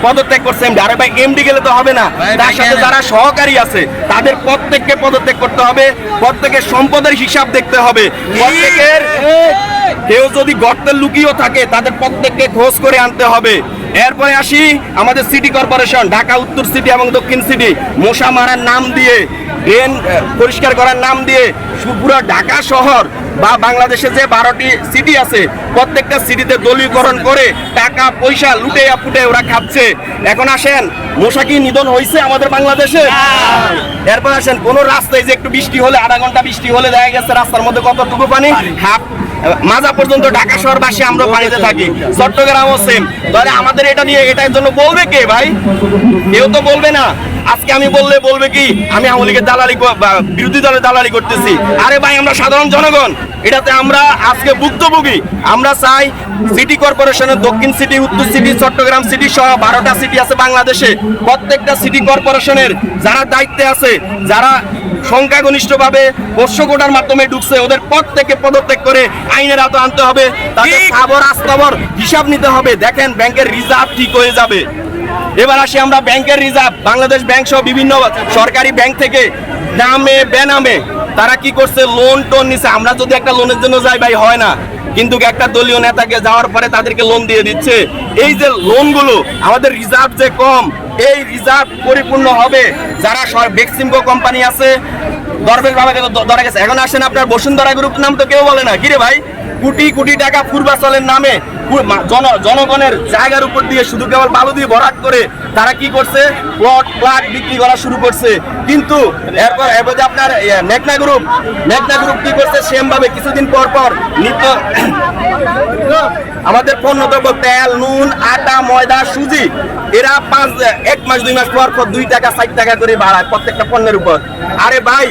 পদত্যাগ করছে এমডি। আরে ভাই এমডি গেলে তো হবে না, তার সাথে যারা সহকারী আছে তাদের প্রত্যেককে পদত্যাগ করতে হবে, প্রত্যেকের সম্পদের হিসাব দেখতে হবে, প্রত্যেকের কেউ যদি গর্তের লুকিয়েও থাকে তাদের প্রত্যেককে খোঁজ করে আনতে হবে। এরপরে আসি আমাদের সিটি কর্পোরেশন, ঢাকা উত্তর সিটি এবং দক্ষিণ সিটি, মশা মারার নাম দিয়ে, ড্রেন পরিষ্কার করার নাম দিয়ে পুরো ঢাকা শহর বা বাংলাদেশে যে 12টি সিটি আছে প্রত্যেকটা সিটিতে দলীয়করণ করে টাকা পয়সা লুটে ফুটে ওরা খাচ্ছে। এখন আসেন, মশা কি নিধন হয়েছে আমাদের বাংলাদেশে? এরপর আসেন, কোন রাস্তায় যে একটু বৃষ্টি হলে, আধা ঘন্টা বৃষ্টি হলে দেখা গেছে রাস্তার মধ্যে কতটুকু পানি, হাফ মাজা পর্যন্ত ঢাকা শহরবাসী আমরা পানিতে থাকি, চট্টগ্রামও সেম। তাহলে আমাদের এটা নিয়ে এটার জন্য বলবে কে ভাই? কেউ তো বলবে না। আজকে আমি বললে বলবে কি আমি আওয়ামী লীগের দালালি, বিরোধী দলের দালালি করতেছি। আরে ভাই আমরা সাধারণ জনগণ, এটাতে আমরা আজকে ভুক্তভোগী। আমরা চাই সিটি কর্পোরেশনের দক্ষিণ সিটি, উত্তর সিটি, চট্টগ্রাম সিটি সহ 12টা সিটি আছে বাংলাদেশে, প্রত্যেকটা সিটি কর্পোরেশনের যারা দায়িত্বে আছে, যারা সংখ্যাগরিষ্ঠভাবে পোষ্য কোটার মাধ্যমে ঢুকছে, ওদের প্রত্যেককে পদত্যাগ করে আইনের আওতায় আনতে হবে, তাদের স্থাবর আস্থাবর হিসাব নিতে হবে। দেখেন ব্যাংকের রিজার্ভ ঠিক হয়ে যাবে। এবার আসি আমরা ব্যাংকের রিজার্ভ, বাংলাদেশ ব্যাংক সহ বিভিন্ন সরকারি ব্যাংক থেকে নামে বেনামে তারা কি করছে, লোন টোন নিছে। আমরা যদি একটা লোনের জন্য যাই ভাই হয় না, কিন্তু একটা দলীয় নেতাকে যাওয়ার পরে তাদেরকে লোন দিয়ে দিচ্ছে। এই যে লোনগুলো, আমাদের রিজার্ভ যে কম, এই রিজার্ভ পরিপূর্ণ হবে যারা বেক্সিমকো কোম্পানি আছে, দরবেশ বাবাকে ধরা গেছে। এখন আসেন আপনার বসুন্ধরা গ্রুপ নাম তো কেউ বলে না, কিরে ভাই? কোটি কোটি টাকা পূর্বাচলের নামে জনগণের জায়গার উপর দিয়ে শুধু কেবল বালু দিয়ে ভরাট করে তারা কি করছে, প্লট বিক্রি করা শুরু করছে। কিন্তু এরপর যে আপনার মেঘনা গ্রুপ কি করছে, সেম ভাবে কিছুদিন পর পর নিত্য আমাদের পণ্যদ্রব্য তেল, নুন, আটা, ময়দা, সুজি, এরা 1 মাস 2 মাস পর 2 টাকা 4 টাকা করে বাড়ায় প্রত্যেকটা পণ্যের উপর। আরে ভাই